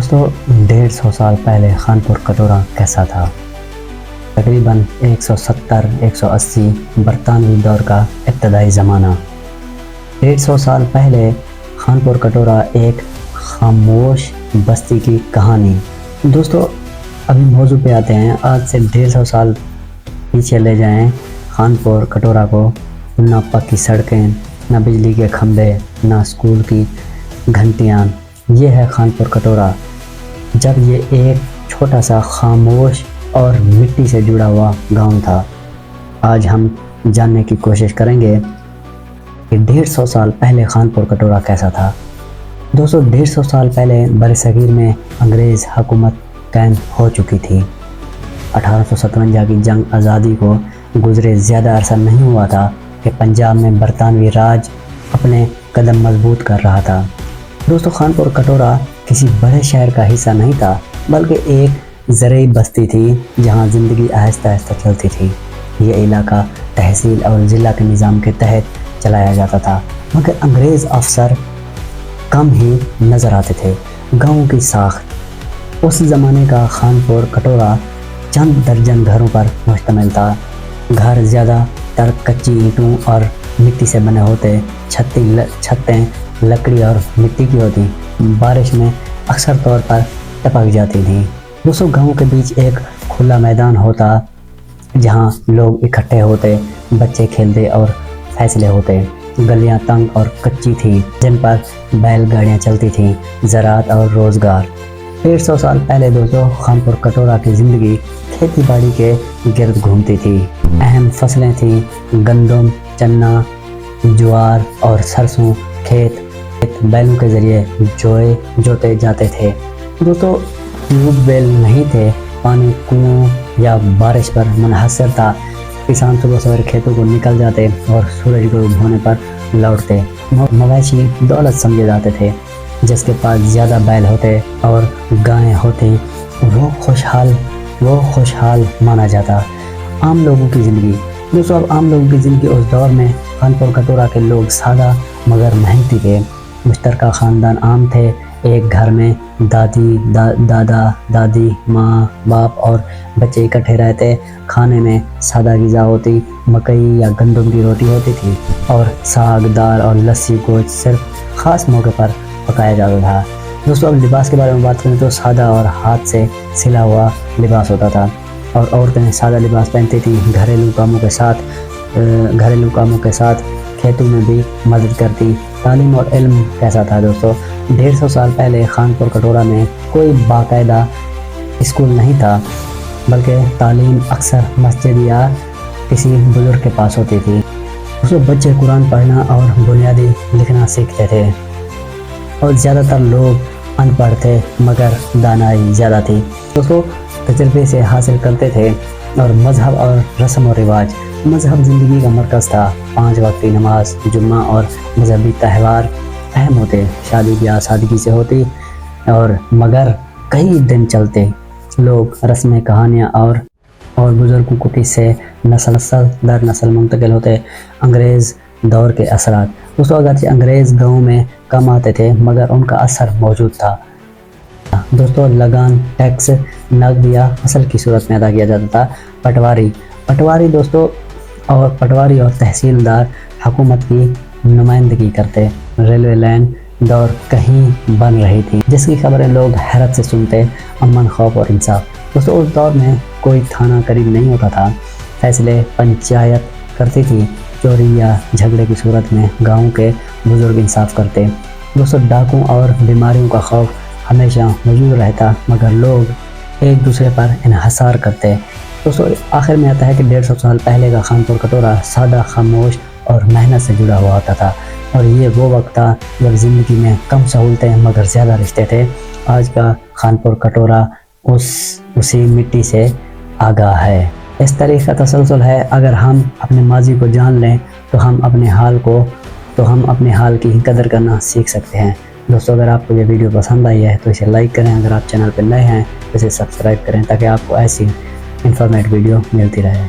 دوستو 150 سال پہلے خانپور کٹورہ کیسا تھا؟ تقریباً 170-180 برطانوی دور کا ابتدائی زمانہ۔ 150 سال پہلے خانپور کٹورہ ایک خاموش بستی کی کہانی۔ دوستو ابھی موضوع پہ آتے ہیں۔ آج سے 150 سال پیچھے لے جائیں خانپور کٹورہ کو، نہ پکی سڑکیں، نہ بجلی کے کھمبے، نہ اسکول کی گھنٹیاں۔ یہ ہے خانپور کٹورہ، جب یہ ایک چھوٹا سا خاموش اور مٹی سے جڑا ہوا گاؤں تھا۔ آج ہم جاننے کی کوشش کریں گے کہ 150 سال پہلے خانپور کٹورہ کیسا تھا۔ دوستو 150 سال پہلے برصغیر میں انگریز حکومت قائم ہو چکی تھی۔ 1857 کی جنگ آزادی کو گزرے زیادہ عرصہ نہیں ہوا تھا کہ پنجاب میں برطانوی راج اپنے قدم مضبوط کر رہا تھا۔ دوستو خانپور کٹورہ کسی بڑے شہر کا حصہ نہیں تھا، بلکہ ایک زرعی بستی تھی جہاں زندگی آہستہ آہستہ چلتی تھی۔ یہ علاقہ تحصیل اور ضلع کے نظام کے تحت چلایا جاتا تھا، مگر انگریز افسر کم ہی نظر آتے تھے۔ گاؤں کی ساخت اس زمانے کا خانپور کٹورہ چند درجن گھروں پر مشتمل تھا۔ گھر زیادہ تر کچی اینٹوں اور مٹی سے بنے ہوتے، چھتیں لکڑی اور مٹی کی ہوتی، بارش میں اکثر طور پر ٹپک جاتی تھیں۔ دوستو گاؤں کے بیچ ایک کھلا میدان ہوتا جہاں لوگ اکٹھے ہوتے، بچے کھیلتے اور فیصلے ہوتے۔ گلیاں تنگ اور کچی تھیں جن پر بیل گاڑیاں چلتی تھیں۔ زراعت اور روزگار 150 سال پہلے دوستو خانپور کٹورہ کی زندگی کھیتی باڑی کے گرد گھومتی تھی۔ اہم فصلیں تھیں گندم، چنا، جوار اور سرسوں۔ کھیت بیلوں کے ذریعے جوتے جاتے تھے۔ دوستو ٹیوب ویل نہیں تھے، پانی کنویں یا بارش پر منحصر تھا۔ کسان صبح سویرے کھیتوں کو نکل جاتے اور سورج غروب ہونے پر لوٹتے۔ مویشی دولت سمجھے جاتے تھے۔ جس کے پاس زیادہ بیل ہوتے اور گائیں ہوتی وہ خوشحال مانا جاتا۔ عام لوگوں کی زندگی دوستو اب عام لوگوں کی زندگی اس دور میں خانپور کٹورہ کے لوگ سادہ مگر محنتی تھے۔ مشترکہ خاندان عام تھے۔ ایک گھر میں دادی، ماں، باپ اور بچے اکٹھے رہتے۔ کھانے میں سادہ غذا ہوتی، مکئی یا گندم کی روٹی ہوتی تھی اور ساگ، دال اور لسی گوشت صرف خاص موقع پر پکایا جاتا تھا۔ دوستو اب لباس کے بارے میں بات کریں تو سادہ اور ہاتھ سے سلا ہوا لباس ہوتا تھا اور عورتیں سادہ لباس پہنتی تھیں۔ گھریلو کاموں کے ساتھ کھیتوں میں بھی مدد کرتی۔ تعلیم اور علم کیسا تھا دوستو؟ 150 سال پہلے خانپور کٹورہ میں کوئی باقاعدہ اسکول نہیں تھا، بلکہ تعلیم اکثر مسجد یا کسی بزرگ کے پاس ہوتی تھی۔ دوستو بچے قرآن پڑھنا اور بنیادی لکھنا سیکھتے تھے اور زیادہ تر لوگ ان پڑھ تھے مگر دانائی زیادہ تھی۔ دوستو تجربے سے حاصل کرتے تھے۔ اور مذہب اور رسم و رواج مذہب زندگی کا مرکز تھا۔ 5 وقتی نماز، جمعہ اور مذہبی تہوار اہم ہوتے۔ شادی بیاہ سادگی سے ہوتی اور مگر کئی دن چلتے۔ لوگ رسمیں، کہانیاں اور بزرگوں کو قصے نسل در نسل منتقل ہوتے۔ انگریز دور کے اثرات دوستو اگرچہ انگریز گاؤں میں کم آتے تھے مگر ان کا اثر موجود تھا۔ دوستو لگان ٹیکس نقد یا فصل کی صورت میں ادا کیا جاتا تھا۔ پٹواری دوستو پٹواری اور تحصیلدار حکومت کی نمائندگی کرتے۔ ریلوے لائن دور کہیں بن رہی تھی جس کی خبریں لوگ حیرت سے سنتے۔ امن، خوف اور انصاف دوستو اس دور میں کوئی تھانہ قریب نہیں ہوتا تھا۔ فیصلے پنچایت کرتی تھی۔ چوری یا جھگڑے کی صورت میں گاؤں کے بزرگ انصاف کرتے۔ دوستو ڈاکوں اور بیماریوں کا خوف ہمیشہ موجود رہتا مگر لوگ ایک دوسرے پر انحصار کرتے۔ دوستو آخر میں آتا ہے کہ 150 سال پہلے کا خانپور کٹورہ سادہ، خاموش اور محنت سے جڑا ہوا ہوتا تھا، اور یہ وہ وقت تھا جب زندگی میں کم سہولتیں مگر زیادہ رشتے تھے۔ آج کا خانپور کٹورہ اسی مٹی سے آگاہ ہے۔ اس تاریخ کا تسلسل ہے۔ اگر ہم اپنے ماضی کو جان لیں تو ہم اپنے حال کی قدر کرنا سیکھ سکتے ہیں۔ دوستو اگر آپ کو یہ ویڈیو پسند آئی ہے تو اسے لائک کریں۔ اگر آپ چینل پر نئے ہیں تو اسے سبسکرائب کریں تاکہ آپ کو ایسی انفارمیٹیو ویڈیو ملتی رہے۔